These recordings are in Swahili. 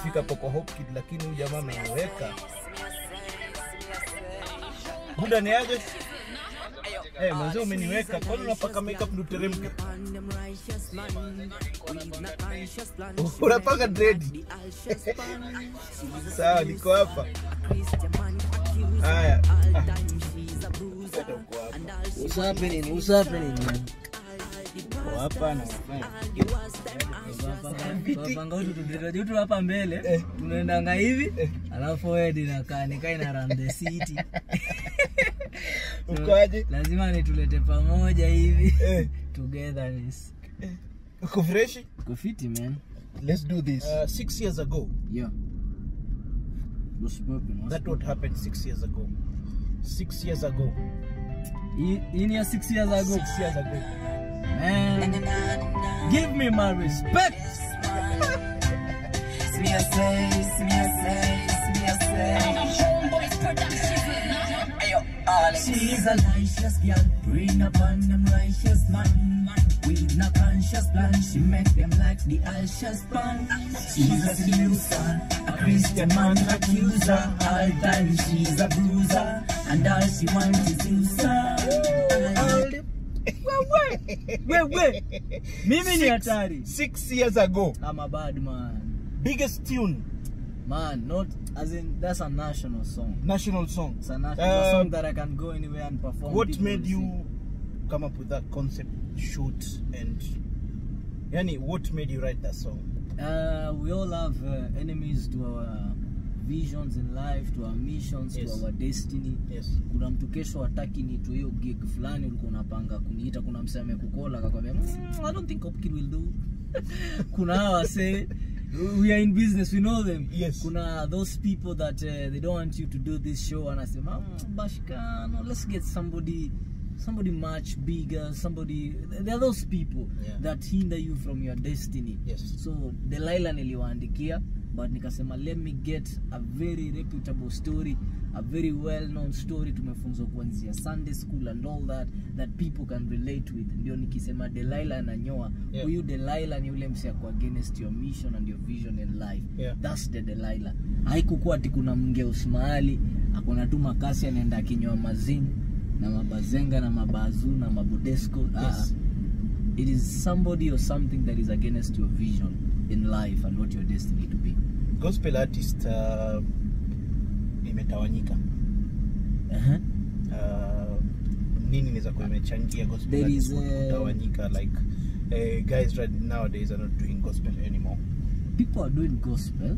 kufika poko Hopekid, lakini huyu jamaa ameweka. Buda ni aje? Mwanzo umeniweka. Kwa nini unapaka makeup ndo teremke? Unapaka dread. Sawa, niko hapa. Haya. Usapeni. Hapa na Panga utu hapa mbele, tunaendanga hivi, alafu wewe dinakaa na around the city. Ukoaje? Lazima nitulete pamoja hivi. Togetherness. Uko fresh? Uko fiti, man. Let's do this. 6 years ago. Yeah. That what happened 6 years ago. 6 years ago. In your 6 years ago? 6 years ago. Man, give me my respect. She's a righteous girl, bring upon them righteous man. With no conscious plan, she make them like the Alcia's pan. She's a seducer, a Christian man accuser. All time she's a bruiser, and all she wants is user. Wait. Mimi ni hatari. 6 years ago. I'm a bad man. Biggest tune. Man, not as in, that's a national song. National song. It's a national song that I can go anywhere and perform. What made you come up with that concept, shoot, and what made you write that song? We all have enemies to our visions in life, to our missions, yes, to our destiny. Yes. Kuna mtu kesho hataki ni tu hiyo gig fulani ulikuwa unapanga kuniita, kuna mseme kukola akakwambia I don't think Hopekid will do. Kuna hawa say we are in business, we know them. Yes. Kuna those people that they don't want you to do this show, and I say Bashka, no, let's get somebody much bigger, there are those people that hinder you from your destiny. Yes. So Delilah niliwaandikia, but nikasema let me get a very reputable story, a very well-known story tumefunzwa kuanzia Sunday school and all that people can relate with. Ndio nikisema Delilah na nyoa, huyu Delilah ni yule msea kwa against your mission and your vision in life. That's the Delilah. Haikukuwa ati kuna mgeus mahali akona tu makasi anaenda kinyoa mazini na mabazenga na mabazu na mabodesco. It is somebody or something that is against your vision in life and what your destiny to be. Gospel artist imetawanyika. Nini niza kumechangia gospel artist kutawanyika, like guys right nowadays are not doing gospel anymore. People are doing gospel.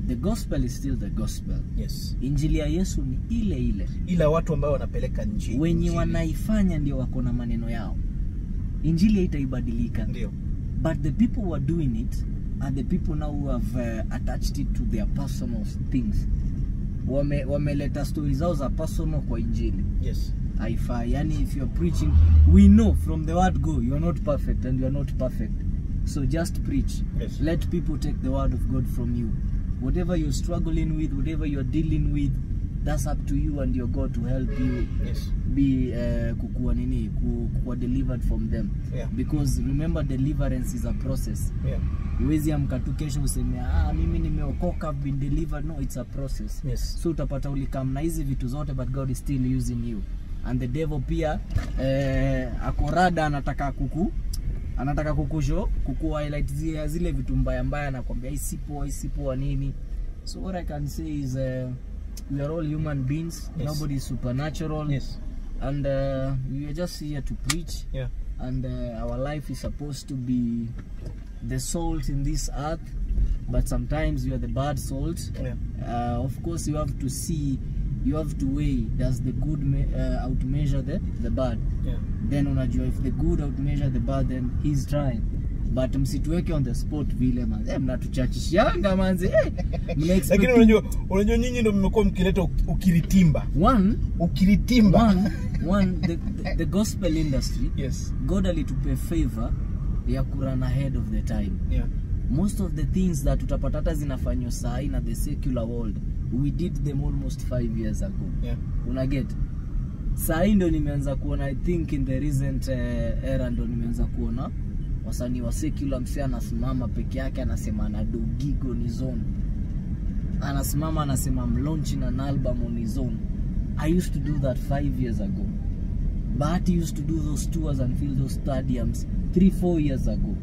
The gospel is still the gospel. Yes. Injili ya Yesu ni ile. Ila watu ambao wanapeleka njini, wenye wanaifanya ndio wako na maneno yao. Injili haitaibadilika. Ndio. But the people who are doing it are the people now who have attached it to their personal things. Wameleta stories zao za personal kwa injili. Yes. Haifai. Yani if you're preaching, we know from the word go, you are not perfect and you are not perfect. So just preach. Yes. Let people take the word of God from you. Whatever you're struggling with, whatever you're dealing with, that's up to you and your God to help you be kukuwa delivered from them. Because remember, deliverance is a process. Uwezi amkatu kesho useme mimi nimeokoka, I've been delivered. No, it's a process. So utapata ulikam na hizi vitu zote, but God is still using you. And the devil pia akorada anataka kukusho highlight zile vitu mbaya anakuambia isipoa nini. So what I can say is we are all human beings. Nobody is supernatural. And we are just here to preach. And our life is supposed to be the salt in this earth, but sometimes you are the bad salt. Of course you have to see, you have to weigh, does the good outmeasure the bad? Then unajua, if the good outmeasure the bad, then he's trying. But msituweke on the spot vile manze, mnatuchachishanga manze. Lakini unajua nyinyi ndio mmekuwa mkileta ukiritimba. The gospel industry, God alitupe favor ya kurun ahead of the time. Most of the things that utapata zinafanywa saa in the secular world, we did them almost 5 years ago. Unaget? Saa ndio nimeanza kuona, I think in the recent era ndio nimeanza kuona wasanii wa secular msee anasimama peke yake anasema na do gigo ni zone. anasimama anasema I'm launching an album on his own. I used to do that 5 years ago. But he used to do those tours and fill those stadiums 3-4 years ago.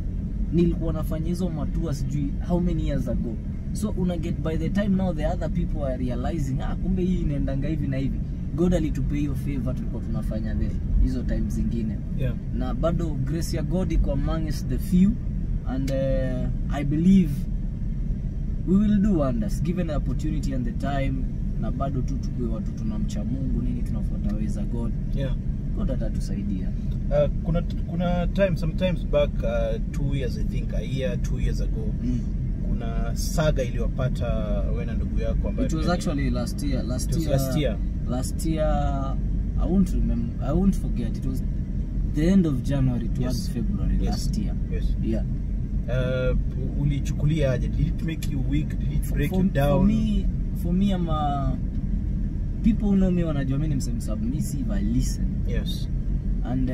Nilikuwa nafanya hizo matua sijui how many years ago. So una get by the time now the other people are realizing kumbe hii inaendanga hivi na hivi. God alitupea hiyo favor tulikuwa tunafanya hizo times zingine. Yeah. Na bado grace ya God iko amongst the few, and I believe we will do wonders given the opportunity and the time, na bado tu tukue watu tunamcha Mungu nini, tunafuata ways za God. Yeah. God atatusaidia. Kuna time sometimes back 2 years, I think a year 2 years ago. Kuna saga iliwapata wewe na ndugu yako ambaye it was actually last year. I won't forget, it was the end of January towards February last year. Yeah. Ulichukulia aje? Did it make you weak? Did it break you down? For me I'm people who know me wanajua mimi ni msemi submissive. I listen. Yes. And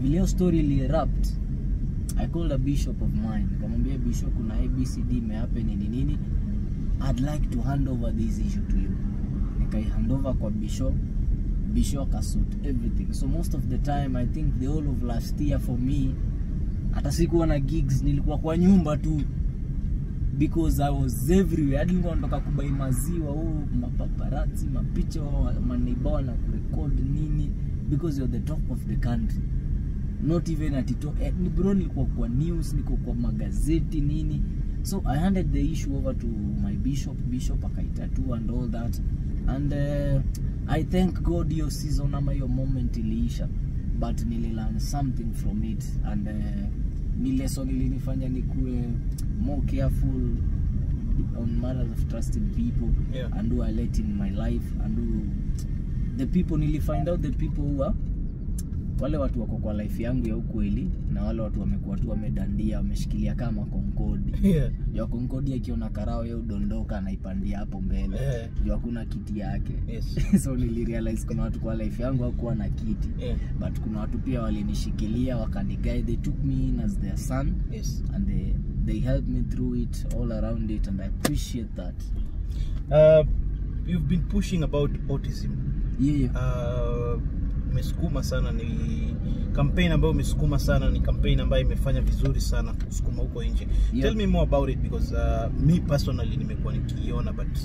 vile story li erupt, I called a bishop of mine. Nikamwambia bishop, kuna ABCD me happen nini, I'd like to hand over this issue to you. Nikai hand over kwa bishop akasuit everything. So most of the time, I think the whole of last year for me, hata sikuwa na gigs, nilikuwa kwa nyumba tu, because I was everywhere. Hadi nilikuwa natoka kubai maziwa, mapaparazzi, mapicha, maneiba na kurecord nini, because you're the top of the country. Not even at it. Bro, nilikuwa kwa news, niko kwa magazeti nini. So I handed the issue over to my bishop akaitatu and all that. And I thank God your season ama your moment iliisha, but nililearn something from it, and ni lesson ilinifanya nikuwe more careful on matters of trusting people. Yeah. And who I let in my life, and who the people find out the people who are wale watu wako kwa life yangu ya ukweli, na wale watu wamekuwa tu wamedandia, wameshikilia kama Concorde. Yeah. Ya Concorde akiona karao yeye udondoka anaipandia hapo mbele. Yeah. Ndio hakuna kiti yake. Yes. So nilirealize kuna watu kwa life yangu hakuwa na kiti. Yeah. But kuna watu pia walinishikilia, wakaniguide, they took me in as their son. Yes. And they helped me through it, all around it, and I appreciate that. You've been pushing about autism. Yeah. Umesukuma sana, ni campaign ambayo umesukuma sana, ni campaign ambayo imefanya vizuri sana kusukuma huko nje. Yeah. Tell me more about it, because me personally nimekuwa nikiona, but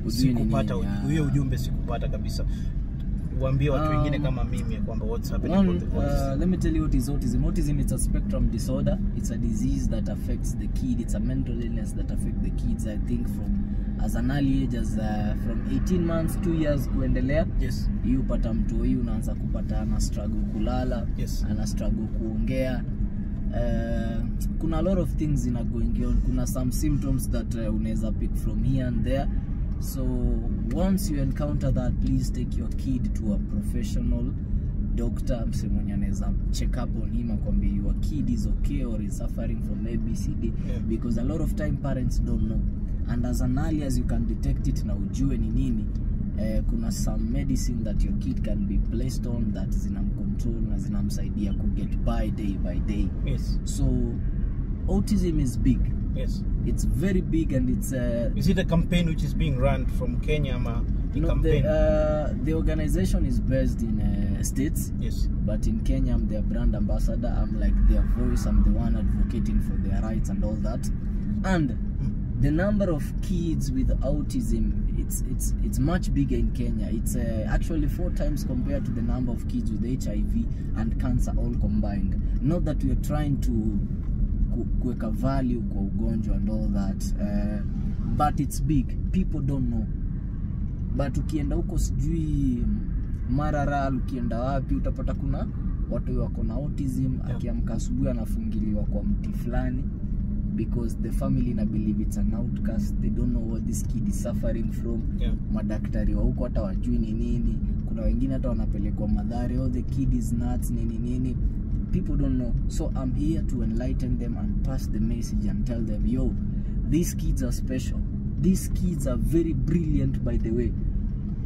sikupata huyo ujumbe, sikupata kabisa. Waambie watu wengine kama mimi kwamba what's happening with the autism. Let me tell you what is autism. Autism is a spectrum disorder. It's a disease that affects the kid. It's a mental illness that affects the kids, I think, from as an early age as from 18 months 2 years kuendelea. Yes. You pata mtu huyu unaanza kupata ana struggle kulala. Yes. Ana struggle kuongea. Kuna a lot of things in going on. Kuna some symptoms that unaweza pick from here and there. So once you encounter that, please take your kid to a professional doctor, mwenye anaweza check up on him, akwambie your kid is okay or is suffering from ABCD. Yeah. Because a lot of time parents don't know, and as an early as you can detect it na ujue ni nini, kuna some medicine that your kid can be placed on that zinamcontrol na zinamsaidia ku get by day by day. Yes. So autism is big. Yes. It's very big, and it's is it a campaign which is being run from Kenya? The organization is based in States. Yes. But in Kenya, I'm their brand ambassador. I'm like their voice. I'm the one advocating for their rights and all that. And the number of kids with autism, it's much bigger in Kenya. It's actually 4 times compared to the number of kids with HIV and cancer all combined. Not that we are trying to kuweka value kwa ugonjwa and all that, but it's big. People don't know. But ukienda huko sijui Marara, ukienda wapi, utapata kuna watu wako na autism. Akiamka asubuhi anafungiliwa kwa mti fulani, because the family na believe it's an outcast. They don't know what this kid is suffering from. Madaktari wa huko hata wajui ni nini. Kuna wengine hata wanapelekwa madhari, oh the kid is nuts nini. People don't know. So I'm here to enlighten them and pass the message and tell them, yo, these kids are special. These kids are very brilliant, by the way.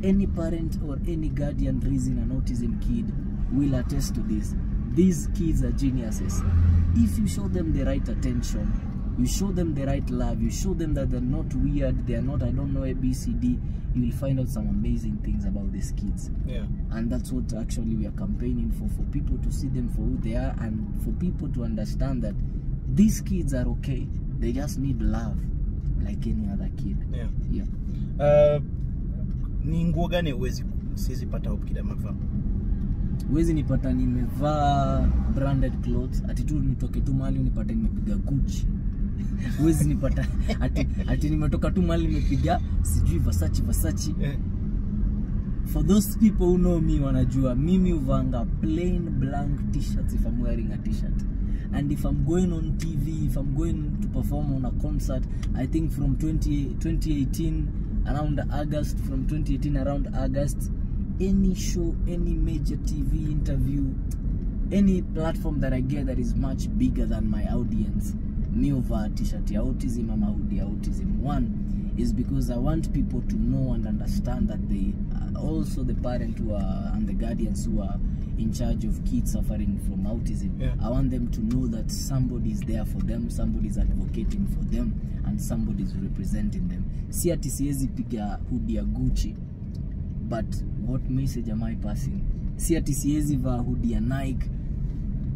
Any parent or any guardian raising an autism kid will attest to this. These kids are geniuses. If you show them the right attention, you show them the right love, you show them that they're not weird, they're not, I don't know, ABCD, you will find out some amazing things about these kids. Yeah. And that's what actually we are campaigning for people to see them for who they are, and for people to understand that these kids are okay. They just need love like any other kid. Yeah. Yeah. Ni nguo gani siwezi pata Hopekid amevaa? Wezi nipata nimevaa branded clothes, ati tu nitoke tu mahali unipata nimepiga Gucci. Wezi nipata ati nimetoka tu mahali nimepiga sijui Versace. Yeah. For those people who know me wanajua mimi uvanga plain blank t-shirts if I'm wearing a t-shirt. And if I'm going on TV, if I'm going to perform on a concert, I think from 2018 around August, any show, any major TV interview, any platform that I get that is much bigger than my audience, me over a t-shirt ya autism ama hoodie autism. One is because I want people to know and understand that they also the parent who are and the guardians who are in charge of kids suffering from autism. Yeah. I want them to know that somebody is there for them, somebody is advocating for them, and somebody is representing them. Si ati siwezi piga hoodie ya Gucci, but what message am I passing? Si ati siwezi vaa hoodie ya Nike.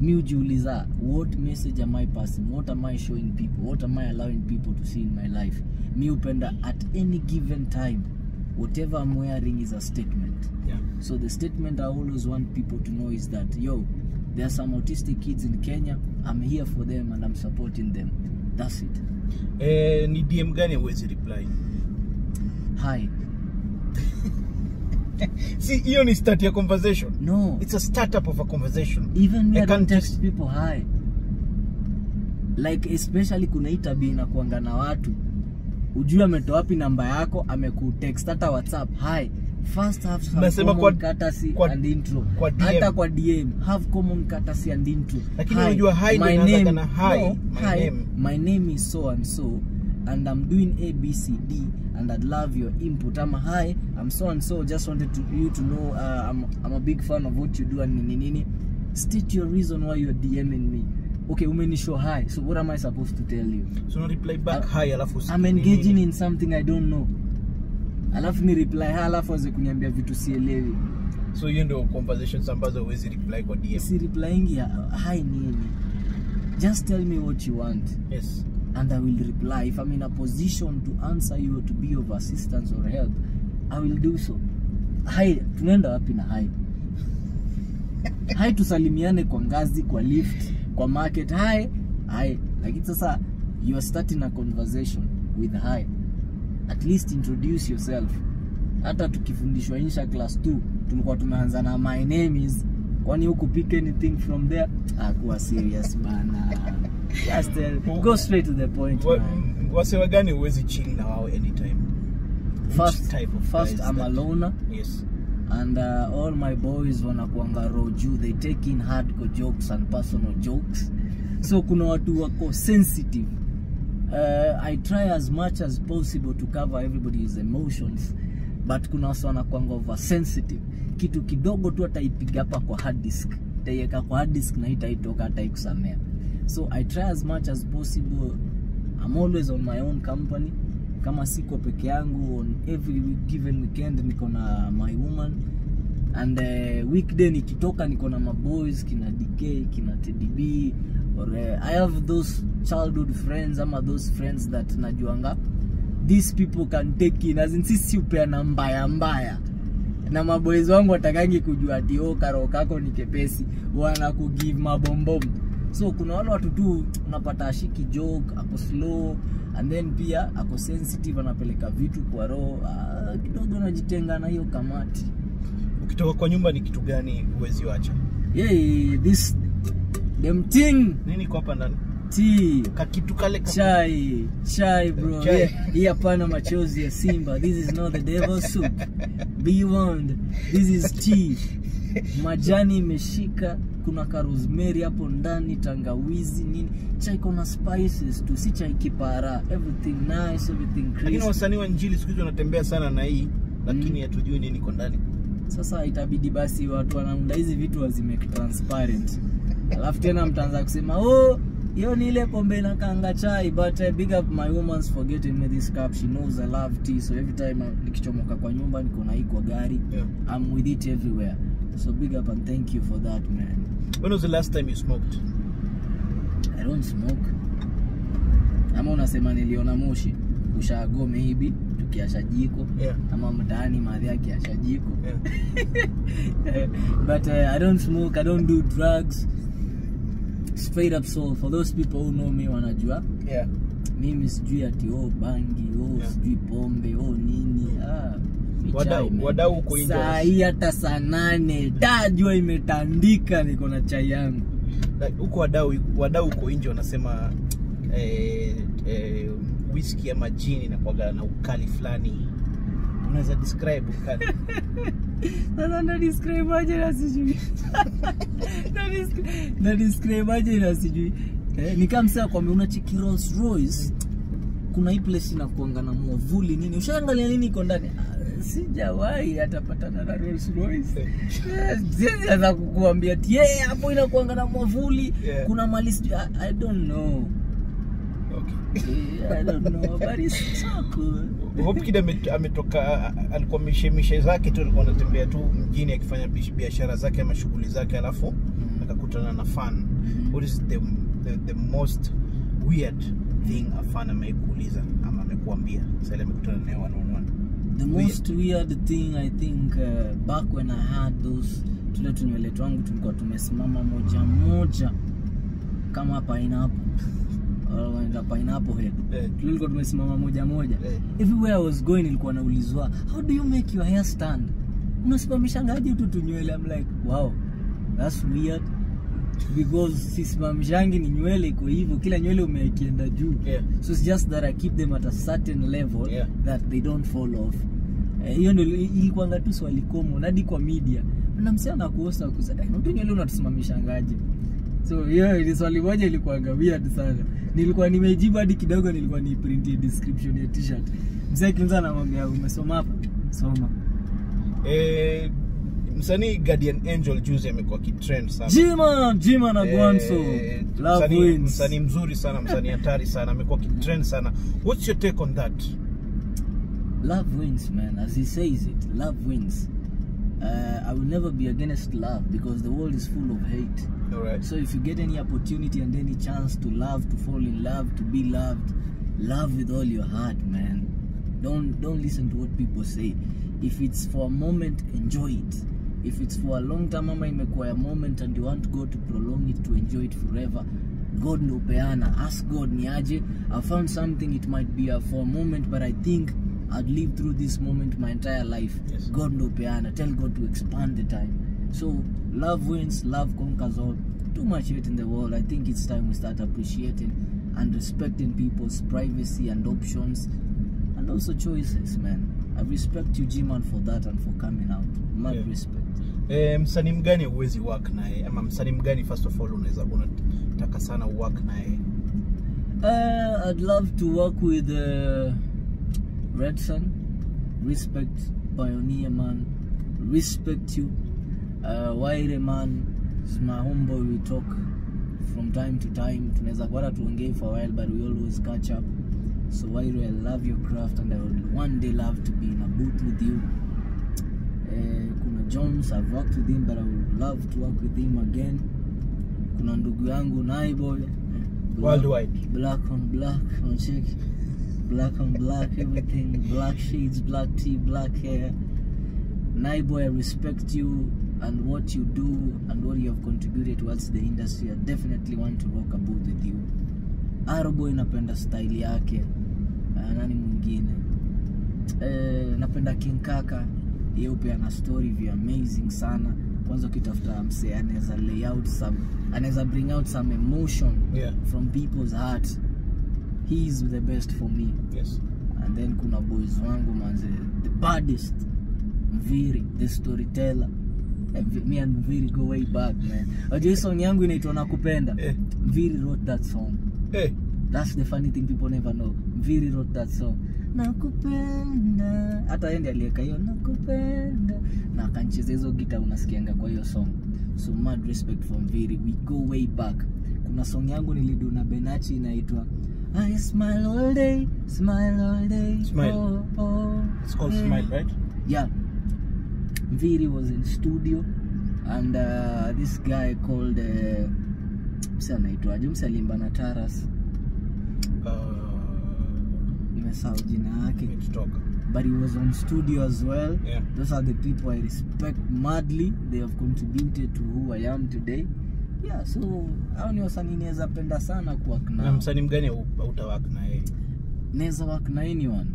Mi ujiuliza, what message am I passing? What am I showing people? What am I allowing people to see in my life? Mi upenda at any given time, whatever I'm wearing is a statement. Yeah. So the statement I always want people to know is that, yo, there are some autistic kids in Kenya, I'm here for them and I'm supporting them. That's it. Ni DM gani huwezi reply? Hi. See, hiyo ni start ya conversation. No. It's a startup of a conversation. Even me, I don't text people hi. Like especially kuna hii tabia inakuanga na watu. Ujue ametoa wapi namba yako, amekutext hata WhatsApp. Hi. First have some common courtesy and intro. Hata kwa DM have common courtesy and intro. Lakini unajua hi my name, no, hi, my name is so and so and I'm doing ABCD and I'd love your input. I'm hi, I'm so and so, just wanted you to know I'm a big fan of what you do and nini. State your reason why you're DMing me. Okay, umenishow hi, so what am I supposed to tell you? So no reply back hi alafu I'm engaging in something I don't know. Alafu ni reply hi alafu aze kuniambia vitu sielewi. So hiyo ndio conversations ambazo huwezi reply kwa DM. Si replying ya hi nini. Just tell me what you want. Yes. And I will reply. If I'm in a position to answer you or to be of assistance or help, I will do so. Hi, tunaenda wapi na hi? Hi, tusalimiane kwa ngazi, kwa lift, kwa market. Hi. Like it's sasa you are starting a conversation with hi. At least introduce yourself. Hata tukifundishwa insha class 2, tulikuwa tunaanza na my name is. Kwani huku pick anything from there? Kuwa serious bana. Just go straight to the point. Wasewa gani huwezi chill na wao anytime? First I'm a loner. Yes. And all my boys wanakuanga roju. They take in hardcore jokes and personal jokes. So kuna watu wako sensitive. I try as much as possible to cover everybody's emotions. But kuna watu wanakuanga oversensitive. Kitu kidogo tu ataipiga hapa kwa hard disk. Taiweka kwa hard disk na itaitoka ataikusamea. So I try as much as possible. I'm always on my own company. Kama siko peke yangu, on every given weekend niko na my woman. And weekday nikitoka niko na my boys, kina DK, kina TDB. Or I have those childhood friends, ama those friends that najuanga. These people can take in, as in sisi upeana mbaya. Na maboys wangu watakangi kujua ati karo kako ni kepesi, wana kugive mabombom. So kuna wale watu tu unapata ashiki joke, ako slow, and then pia ako sensitive, anapeleka vitu kwa roho, kidogo najitenga na hiyo kamati. Ukitoka kwa nyumba ni kitu gani huwezi acha? This them thing. Nini kwa hapa ndani? Tea. Kakitu kale Chai bro. Hii hapana machozi ya simba. This is not the devil's soup. Be warned. This is tea. Majani imeshika, kuna rosemary hapo ndani, tangawizi nini. Chai kuna spices tu, si chai kipara. Everything nice, everything crisp. Lakini wasanii wa Injili siku hizi wanatembea sana na hii, lakini hatujui nini iko ndani. Sasa itabidi basi watu wanaunda hizi vitu wazimake transparent. Alafu tena mtaanza kusema, Yo ni ile pombe na kanga chai, but big up my woman's for getting me this cup. She knows I love tea, so every time nikichomoka kwa nyumba niko na hii kwa gari, I'm with it everywhere. So big up and thank you for that, man. When was the last time you smoked? I don't smoke. Ama unasema niliona moshi ushago maybe tukiasha jiko, ama mtaani madhi akiasha jiko. But I don't smoke, I don't do drugs. Straight up, so for those people who know me wanajua. Mimi sijui ati bangi, sijui pombe, nini. Wadau uko nje. Saa hii hata saa 8 jua imetandika niko na chai yangu. Like uko wadau uko nje wanasema whisky ama gin inakuwa na ukali fulani. Unaweza describe ukali? Sasa describe aje na sijui. Na describe aje na sijui. Nikamsema kwa mimi unachiki Rolls Royce. Kuna hii place inakuanga na mwavuli nini? Ushaangalia nini iko ndani? Sijawahi atapatana na Rolls Royce. Sisi za kukuambia ati hapo inakuanga na mwavuli, kuna mali I don't know. I don't know, but it's so cool. Hopekid ametoka, alikuwa mishemishe zake tu, alikuwa anatembea tu mjini akifanya biashara zake ama shughuli zake, alafu akakutana na fan. What is the most weird thing a fan amekuuliza ama amekuambia sasa ile amekutana naye one on one? The most weird thing I think back when I had those tule tunywele twangu tulikuwa tumesimama moja kama pineapple. Pineapple head. Tulikuwa tumesimama moja. Everywhere I was going nilikuwa naulizwa, how do you make your hair stand? Unasimamishangaje tu tunywele? I'm like, wow, that's weird. Because sisimamishangi ni nywele iko hivyo, kila nywele umekienda juu. So it's just that I keep them at a certain level that they don't fall off. Hiyo ndio ilikuwa tu swali komo hadi kwa media. Na msichana kuosa kusema, "Ndio nywele unatusimamishangaje?" So ile swali moja ilikuwa weird sana. Nilikuwa nimejibu hadi kidogo, nilikuwa ni print description ya t-shirt. Mzee kwanza anamwambia umesoma hapa? Soma. Msanii Guardian Angel juzi amekuwa kitrend sana. Jima na Gwanso. Love wins. Msanii mzuri sana, msanii hatari sana, amekuwa kitrend sana. What's your take on that? Love wins, man. As he says it, love wins. I will never be against love because the world is full of hate. Alright. So if you get any opportunity and any chance to love, to fall in love, to be loved, love with all your heart, man. Don't listen to what people say. If it's for a moment, enjoy it. If it's for a long time, mama imekuwa a moment and you want God to prolong it, to enjoy it forever, God ndo peana. Ask God ni aje. I found something, it might be for a moment, but I think I'd live through this moment my entire life. God ndo peana. Tell God to expand the time. So love wins, love conquers all. Too much hate in the world. I think it's time we start appreciating and respecting people's privacy and options and also choices, man. I respect you, G-Man, for that and for coming out. Mad respect. Msanii mgani uwezi work naye? Ama msanii mgani first of all unataka sana work naye? I'd love to work with Redson. Respect, pioneer man. Respect you. Waire man, it's my homeboy. We talk from time to time. Tunaweza kwa tuongee for a while, but we always catch up. So Waire, I love your craft and I would one day love to be in a booth with you. Kuna Jones, I've worked with him, but I would love to work with him again. Kuna ndugu yangu Naiboy, worldwide, black on black, on check, black on black, everything, black shades, black tea, black hair. Naiboy, I respect you and what you do and what you have contributed towards the industry. I definitely want to rock a booth with you. Aroboy napenda style yake. Nani mwingine? Napenda King Kaka. Yeye pia ana story vya amazing sana. Kwanza ukitafuta mse anaweza lay out some, anaweza bring out some emotion from people's heart. He is the best for me. Yes. And then kuna boys wangu manze, the baddest, Mviri, the storyteller. Me and Mviri go way back, man. Unajua song yangu inaitwa Nakupenda. Mviri wrote that song. That's the funny thing people never know. Mviri wrote that song. Nakupenda. Hata yeye ndiye aliweka hiyo nakupenda. Na kancheza hizo guitar unasikianga kwa hiyo song. So mad respect for Mviri. We go way back. kuna song yangu nilidu na Benachi inaitwa I smile all day, smile all day. Smile. Oh, it's called Smile, right? Yeah. Viri was in studio and this guy called msa anaitwa Jumsa Limbana Taras. Nimesahau jina yake. But he was on studio as well. Yeah. Those are the people I respect madly. They have contributed to who I am today. Yeah, so hao ni wasanii naweza penda sana kuwork nao. Na msanii mgani utawork na yeye? Naweza work na anyone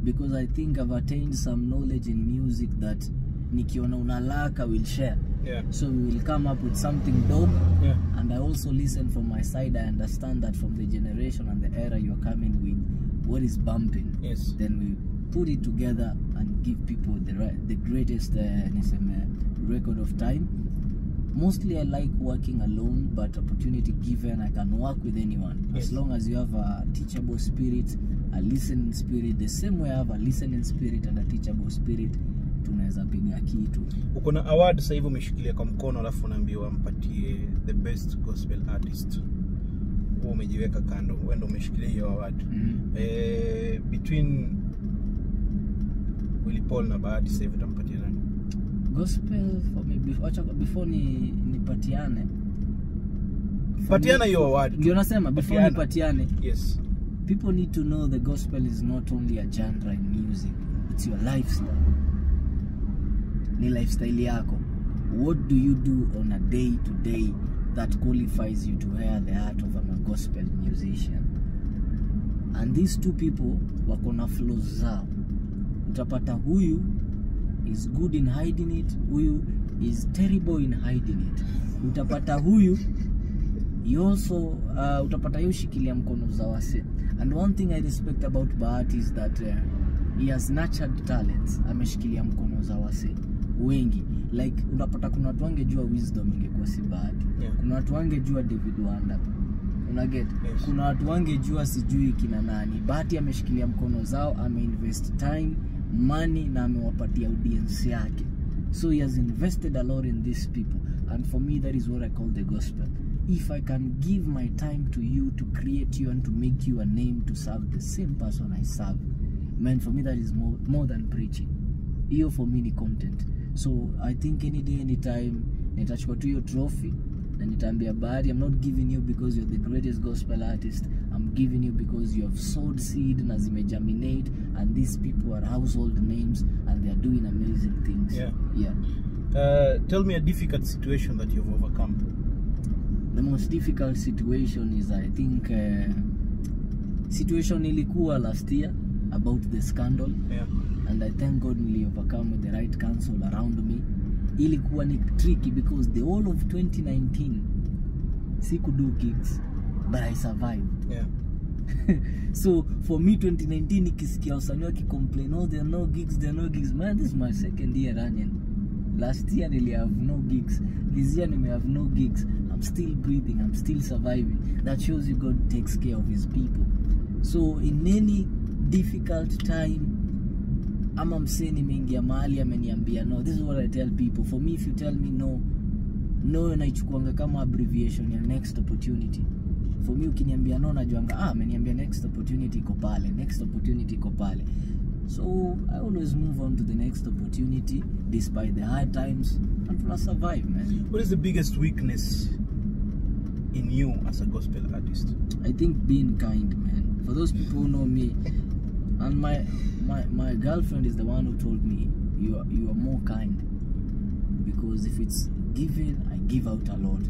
because I think I've attained some knowledge in music that nikiona unalaka will share. Yeah. So we will come up with something dope. Yeah. And I also listen from my side. I understand that from the generation and the era you're coming with, what is bumping. Yes. Then we put it together and give people the greatest record of time. Mostly I like working alone, but opportunity given, I can work with anyone. Yes. As long as you have a teachable spirit, a listening spirit, the same way I have a listening spirit and a teachable spirit, tunaweza piga kitu. Uko na award sasa hivi umeshikilia kwa mkono alafu unaambiwa mpatie the best gospel artist. Wewe umejiweka kando, wewe ndio umeshikilia hiyo award. Between Willy Paul na Bahati sasa hivi utampatia nani? Gospel for me before nipatiane. Patiana hiyo award. Ndio nasema before nipatiane. Yes. People need to know the gospel is not only a genre in music, it's your lifestyle. Ni lifestyle yako. What do you do on a day to day that qualifies you to wear the hat of a gospel musician? And these two people wako na flows zao. Utapata huyu is good in hiding it, huyu is terrible in hiding it. Utapata huyu also utapata yu shikilia mkono za wase. And one thing I respect about Bahati is that he has nurtured talents. Ameshikilia mkono za wase wengi. Like unapata kuna watu wangejua Wisdom ingekuwa si Bahati. Yeah. Kuna watu wangejua David Wanda. Unaget? Yes. Kuna watu wangejua sijui kina nani. Bahati ameshikilia mkono zao, ameinvest time, money na amewapatia audience yake. So he has invested a lot in these people, and for me that is what I call the gospel. If I can give my time to you, to create you and to make you a name to serve the same person I serve, man, for me that is more than preaching. Hiyo for me ni content. So I think any day, anytime nitachukua tu hiyo trophy na nitaambia Bahati, I'm not giving you because you're the greatest gospel artist. I'm giving you because you have sowed seed na zimegerminate, and these people are household names and they are doing amazing things. Yeah. Yeah. Tell me a difficult situation that you've overcome. The most difficult situation is, I think, situation ilikuwa last year about the scandal. Yeah. And I thank God nili overcome with the right counsel around me. Ilikuwa ni tricky because the whole of 2019 siku do gigs, but I survived. Yeah. So for me 2019 nikisikia wasanii wakicomplain, oh there are no gigs, man, this is my second year running. Last year nili have no gigs, this year nime have no gigs. I'm still breathing, I'm still surviving. That shows you God takes care of his people. So in any difficult time, ama msee nimeingia mahali ameniambia no, this is what I tell people. For me, if you tell me no naichukuanga kama abbreviation ya next opportunity. For me ukiniambia no najuanga ameniambia next opportunity iko pale. So I always move on to the next opportunity despite the hard times, and tuna survive, man. What is the biggest weakness in you as a gospel artist? I think being kind, man. For those people who know me, and my girlfriend is the one who told me you are more kind, because if it's giving, I give out a lot.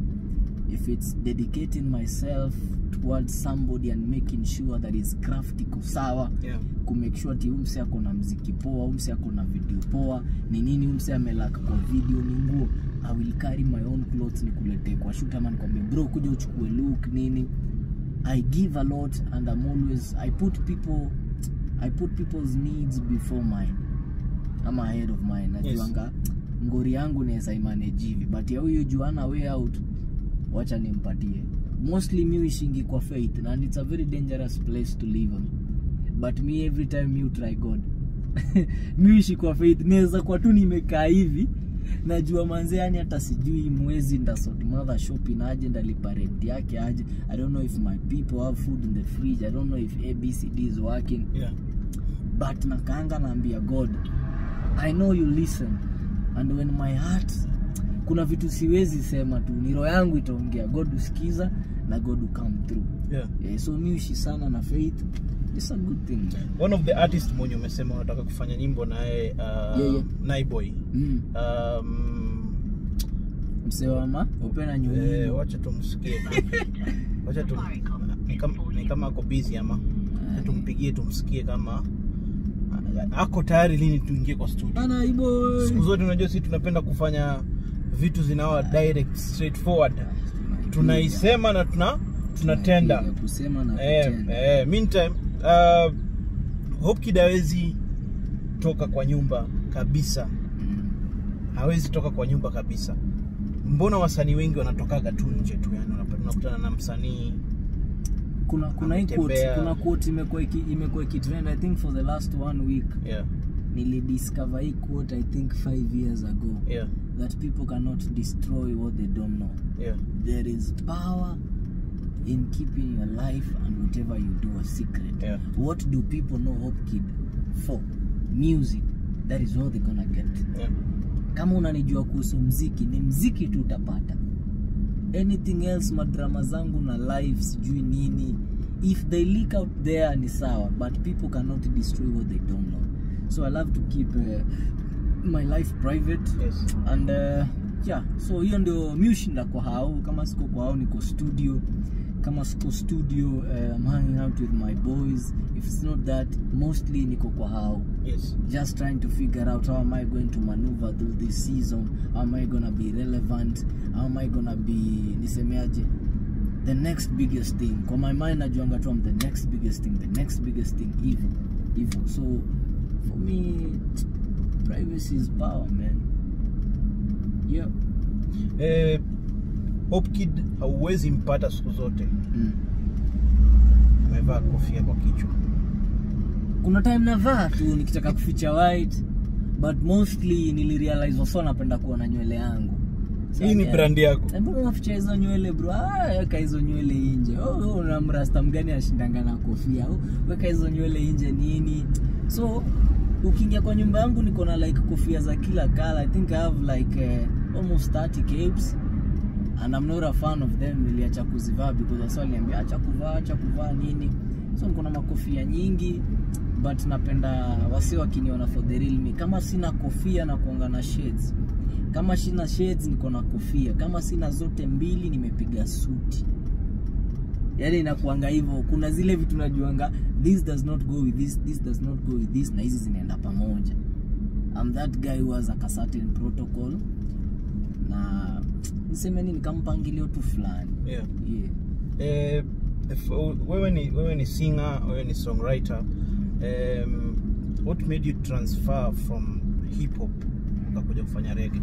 If it's dedicating myself towards somebody and making sure that is crafty kusawa, yeah, ku make sure ati umse ako na muziki poa, umse ako na video poa, ni nini umse amelaka kwa video, ni nguo, I will carry my own clothes nikulete kwa shoot, ama nikwambie bro kuja uchukue look nini. I give a lot, and I put people's needs before mine. I'm ahead of mine. Najuanga ngori yangu naweza imanage hivi, but ya huyu juana way out, wacha nimpatie. Mostly me wishingi kwa faith, and it's a very dangerous place to live on. But me every time you try God. Me wishi kwa faith, naweza kwa tu nimekaa hivi najua manze yani hata sijui mwezi ndasort mother shopping aje ndalipa rent yake aje. I don't know if my people have food in the fridge. I don't know if ABCD is working. Yeah. But nakaanga naambia God, I know you listen, and when my heart, kuna vitu siwezi sema tu, ni roho yangu itaongea. God usikiza na God will come through. Yeah, so niishi sana na faith. It's a good thing. One of the artists mwenye umesema unataka kufanya nyimbo naye Naiboy. Msewa ama opena nyonyi. Wacha tumsikie. Wacha ni kama ako busy ama tumpigie tumsikie kama ako tayari lini tuingie kwa studio. Naiboy. Siku zote unajua sisi tunapenda kufanya vitu zinawa direct straightforward. Tunaisema na tunatenda. Kusema na kutenda. Meantime Hopekid hawezi toka kwa nyumba kabisa. Hawezi toka kwa nyumba kabisa. Mbona wasanii wengi wanatokaga tu nje tu, yani unakutana na msanii kuna quote imekuwa ikitrend I think for the last 1 week. Nili discover hii quote I think 5 years ago. That people cannot destroy what they don't know. There is power in keeping your life and whatever you do a secret. What do people know Hopekid for? Music. That is all they're gonna get. Kama unanijua kuhusu mziki, ni mziki tu utapata. Anything else, madrama zangu na live sijui nini, if they leak out there ni sawa, but people cannot destroy what they don't know. So I love to keep my life private. And yeah, so hiyo ndio mushinda kwa hao. Kama siko kwa hao niko studio. Kama siko studio, I'm hanging out with my boys. If it's not that, mostly niko kwa hao. Just trying to figure out how am I going to maneuver through this season. How am I gonna be relevant? How am I gonna be, nisemeaje, the next biggest thing. Kwa my mind najuanga tu the next biggest thing, evil. So for me, privacy is power, man. Hopekid hauwezi mpata siku zote. Umevaa kofia kwa kichwa. Kuna time navaa tu nikitaka kuficha white, but mostly nilirealize wasa napenda kuwa na nywele yangu. Hii ni brand yako. Mbona unaficha hizo nywele bro? Weka hizo nywele nje. Una mrasta mgani ashindanga na kofia? Weka hizo nywele nje nini? So ukiingia kwa nyumba yangu niko na like kofia za kila color. I think I have like almost 30 capes. And I'm not a fan of them. Niliacha kuzivaa because wasa waliambia acha kuvaa nini. So niko na makofia nyingi, but napenda wasi wakiniona for the real me. Kama sina kofia na kuanga na shades. Kama sina shades niko na kofia. Kama sina zote mbili nimepiga suti. Yaani inakuanga hivyo. Kuna zile vitu najuanga this does not go with this does not go with this, na hizi zinaenda pamoja. I'm that guy who has a certain protocol. Na niseme nini kampangilio tu fulani. Wewe ni singer, wewe ni songwriter. What made you transfer from hip hop ukakuja kufanya reggae?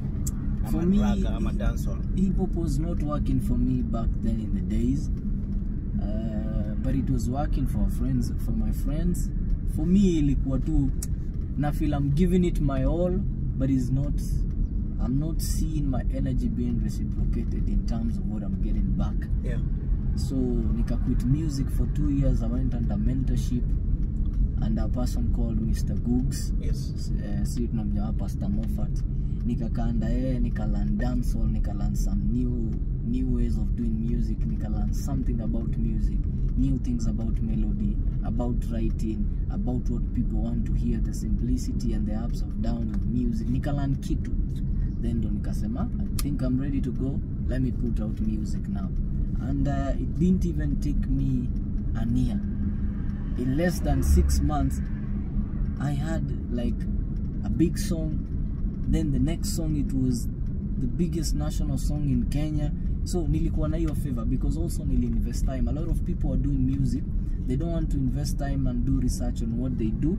For me, ama dancehall? Hip hop was not working for me back then in the days. But it was working for my friends. For me ilikuwa tu na feel I'm giving it my all, but I'm not seeing my energy being reciprocated in terms of what I'm getting back. So nika quit music for 2 years. I went under mentorship and a person called Mr. Googs. Si tunamjua Pastor Moffat. Nikakanda nika learn dancehall, nika learn some new ways of doing music, nika learn something about music, new things about melody, about writing, about what people want to hear, the simplicity and the ups and downs of music. Nika learn kitu. Then ndo nikasema, I think I'm ready to go. Let me put out music now. And it didn't even take me a year. In less than 6 months, I had like a big song. Then the next song, it was the biggest national song in Kenya. So nilikuwa na hiyo favor because also invest time. A lot of people are doing music. They don't want to invest time and do research on what they do.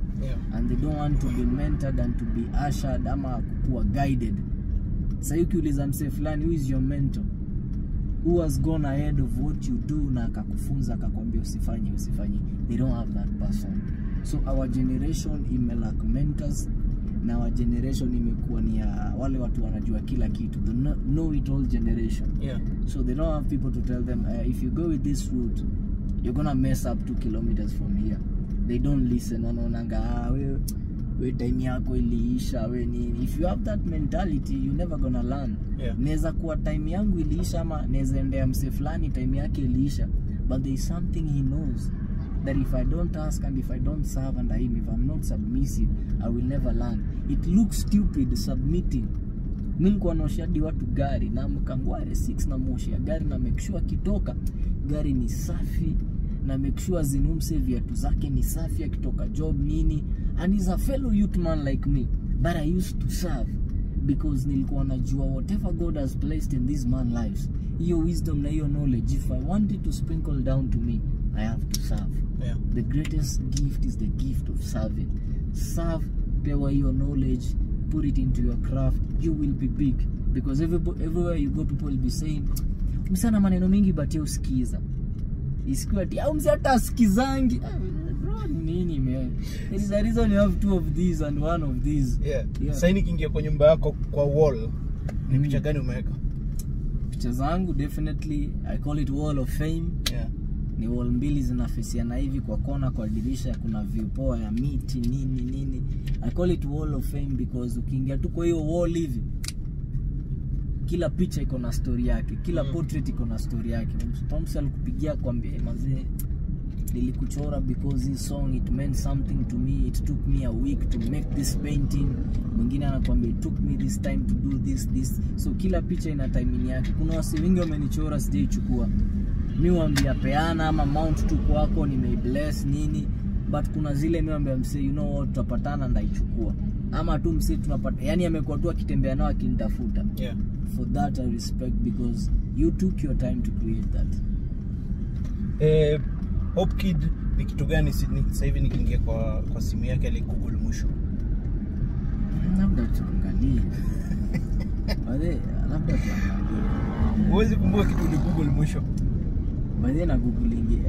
And they don't want to be mentored and to be ushered ama kuwa guided. Sasa ukiuliza mse fulani, who is your mentor? Who has gone ahead of what you do na akakufunza akakwambia usifanye. They don't have that person. So our generation imelack mentors. na wa generation imekuwa ni ya wale watu wanajua kila kitu, the know it all generation. So they don't have people to tell them if you go with this route you're gonna mess up 2 kilometers from here. They don't listen. Wanaonanga we time yako iliisha we nini. If you have that mentality you never gonna learn. Neza kuwa time yangu iliisha ama neza endea mse fulani time yake iliisha, but there is something he knows that if I don't ask and if I don't serve under him, if I'm not submissive, I will never learn. It looks stupid submitting. Mimi kwa noshadi watu gari na mkangware 6 na moshi ya gari na make sure kitoka gari ni safi, na make sure zinumse viatu zake ni safi akitoka job nini. And he's a fellow youth man like me, but I used to serve because nilikuwa najua whatever God has placed in this man lives, hiyo wisdom na hiyo knowledge, if I want it to sprinkle down to me, I have to serve. The greatest gift is the gift of serving. Serve, pewa your knowledge, put it into your craft, you will be big. Because everywhere you go, people will be saying, msana maneno mingi but you usikiza. Isikiwa ati, msi hata sikizangi. Bro, nini man? There is a reason you have 2 of these and 1 of these. Saini kingia kwa nyumba yako kwa wall, ni picha gani umeweka? Picha zangu definitely, I call it wall of fame. Ni wall mbili zinafisiana hivi kwa kona, kwa dirisha kuna view poa ya miti nini. I call it wall of fame because ukiingia tu kwa hiyo wall hivi, kila picha iko na story yake, kila portrait iko na story yake. Mtu alikupigia kwambie mazee nilikuchora because this song it meant something to me, it took me a week to make this painting. Mwingine anakuambia it took me this time to do this. So kila picha ina timing yake. Kuna wasi wengi wamenichora sijaichukua, mimi waambia peana ama mount tu kwako nimebless nini, but kuna zile mimi waambia mse you know what, tutapatana ndaichukua, ama tu mse tunapata, yani amekuwa tu akitembea nao akinitafuta. For that I respect because you took your time to create that. Hopekid ni kitu gani sasa hivi nikiingia kwa simu yake ile Google mwisho? Labda tuangalie. Labda tuangalie. Huwezi kumbuka kitu ni Google mwisho. Baadaye na googling nini?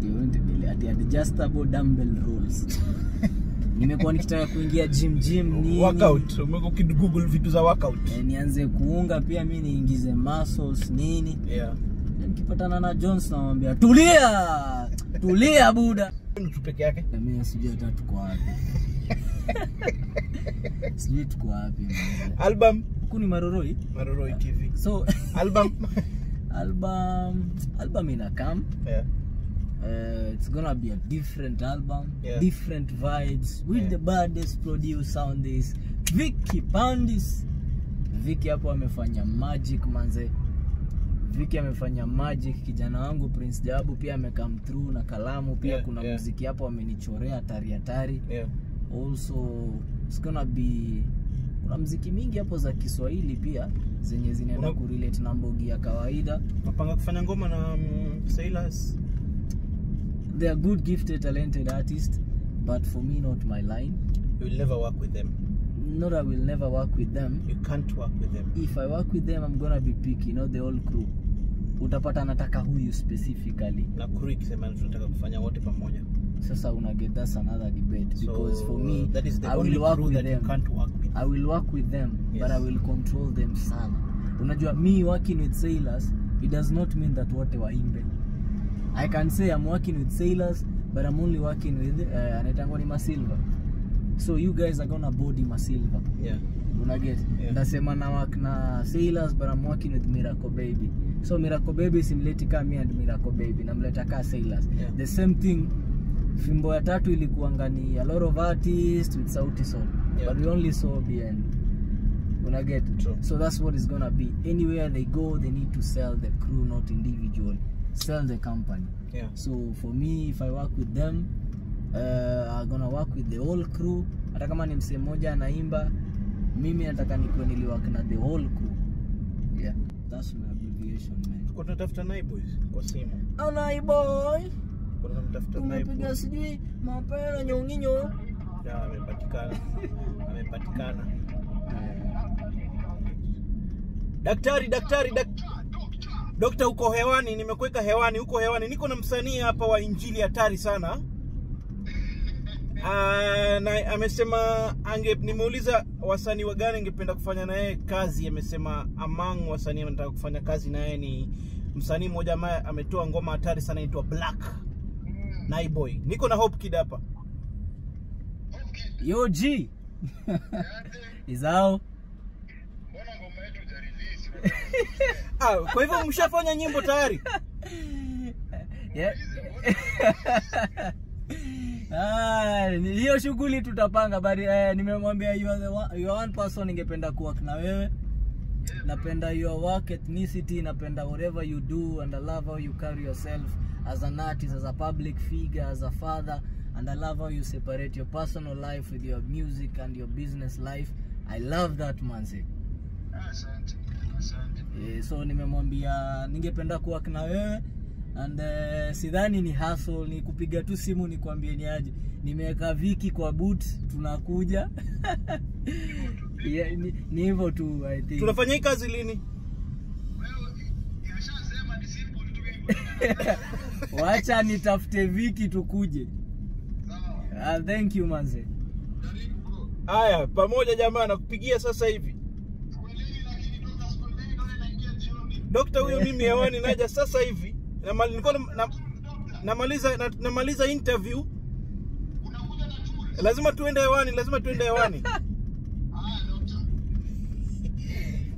You want to be at adjustable dumbbell rolls. Nimekuwa nikitaka kuingia gym nini? Workout. Umekuwa ukigoogle vitu za workout. Nianze kuunga pia mimi niingize muscles nini? Nikipatana na Jones namwambia tulia buda. Mtu peke yake. Mimi sijui hata tuko wapi. Sijui tuko wapi. Album huku ni Maroroi TV. So album ina come. It's gonna be a different album, different vibes with the baddest producer on this, Vicky Pandis. Vicky hapo amefanya magic manze. Vicky amefanya magic. Kijana wangu Prince Jabu pia amecome through na kalamu pia. Kuna muziki hapo amenichorea hatari. Also it's gonna be kuna muziki mingi hapo za Kiswahili pia zenye zinaenda kurelate na mbogi ya kawaida. Napanga kufanya ngoma na Sailors. They are good, gifted, talented artists, but for me not my line. You will never work with them. Not I will never work with them. You can't work with them. If I work with them, I'm gonna be picky, not the whole crew. Utapata nataka huyu specifically. Na crew ikisema tunataka kufanya wote pamoja. Sasa get that's another debate because for me that is the I will work with them. You can't work with. I will work with them, but I will control them sana. Unajua me working with Sailors, it does not mean that wote waimbe. I can say I'm working with Sailors, but I'm only working with anaitangwa ni Masilva. So you guys are gonna body Masilva. Unaget? Nasema na work na Sailors, but I'm working with Miracle Baby. So Miracle Baby simleti kama me and Miracle Baby, namleta ka Sailors. The same thing. Fimbo ya tatu ilikuanga ni a lot of artists with Sauti Sol, but we only saw behind. Unaget? So that's what it's gonna be. Anywhere they go, they need to sell the crew, not individual. Sell the company. So for me, if I work with them, I'm gonna work with the whole crew. Hata kama ni msee mmoja anaimba, mimi nataka nikuwe niliwork na the whole crew. That's my abbreviation, man. Kwa tunatafuta Naiboys kwa simu. Naiboy. Kwa tunatafuta Naiboys. Umepiga sijui mapera nyonginyo. Amepatikana. Daktari. Dokta, uko hewani, nimekuweka hewani, uko hewani. Niko na msanii hapa wa injili hatari sana. Na amesema nimeuliza wasanii wa gani ningependa kufanya naye kazi. Amesema among wasanii anataka kufanya kazi naye ni msanii mmoja ambaye ametoa ngoma hatari sana inaitwa Black Naiboy. Niko na Hopekid hapa. Yo G. Izao. Mbona ngoma yetu hujarelease? Kwa hivyo mshafanya nyimbo tayari? Yeah. Hiyo shughuli tutapanga, but nimemwambia you are one person ningependa kuwork na wewe. Napenda your work ethnicity, napenda whatever you do, and I love how you carry yourself as an artist, as a public figure, as a father, and I love how you separate your personal life with your music and your business life. I love that, manze. Asante. So nimemwambia ningependa kuwork na wewe, and sidhani ni hustle, ni kupiga tu simu nikwambie ni aje. Nimeweka Viki kwa boot, tunakuja. Yeah, ni hivyo tu, I think. Tunafanya hii kazi lini? Wewe yashasema ni simple tu hivyo. Wacha nitafute Viki tukuje. Sawa. Thank you, manze. Karibu bro. Haya, pamoja jamaa, nakupigia sasa hivi. Kweli lakini toka sikuelewi ndio naingia jioni. Dokta huyo mimi hewani naja sasa hivi. Namaliza interview. Unakuja na tour. Lazima tuende hewani. Dokta.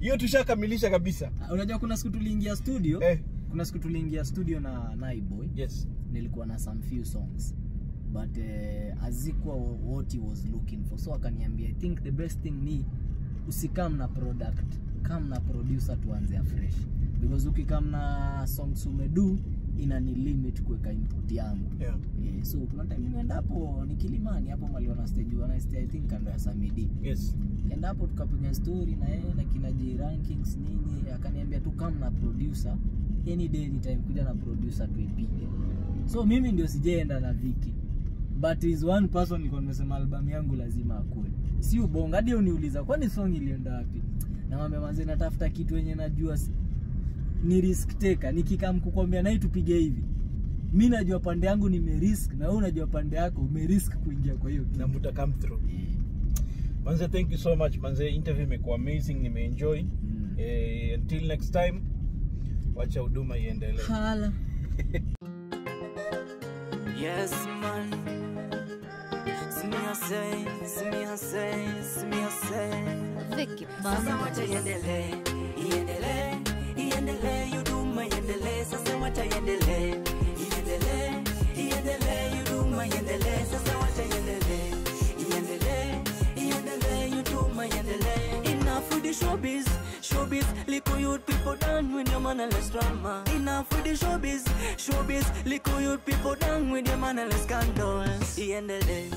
Hiyo tushakamilisha kabisa. Unajua kuna siku tuliingia studio. Kuna siku tuliingia studio na Naiboy. Yes. Nilikuwa na some few songs, but azikuwa what he was looking for. So akaniambia, I think the best thing ni usikam na product, come na producer tuanze afresh, because ukikam na songs umedu inani limit kuweka input yangu. So kuna time nimeenda hapo Nikilimani hapo maliona stage I think kando ya Samidi. Yes. Enda hapo tukapiga story na yeye na kina J rankings nini, akaniambia tu come na producer any day anytime, kuja na producer tuipige. So mimi ndio sijaenda na Viki, but is one person niko nimesema album yangu lazima akue. Si ubonga hadi uniuliza kwani song ilienda wapi? Na mama manze natafuta kitu yenye najua ni risk taker. Nikikam kukwambia na tupige hivi, mimi najua pande yangu nimerisk na wewe unajua pande yako umerisk kuingia, kwa hiyo na muta come through. Manze, thank you so much manze, interview imekuwa amazing, nimeenjoy. Until next time, wacha huduma iendelee. Hala. Yes man. See me I say Vicky sasa wacha iendelee, you do my iendelee, sasa wacha iendelee, you do my iendelee, sasa wacha iendelee, you do my iendelee. Enough with the showbiz, little youth people done with your mannerless drama. Enough with the showbiz, little youth people done with your mannerless scandals. Iendelee,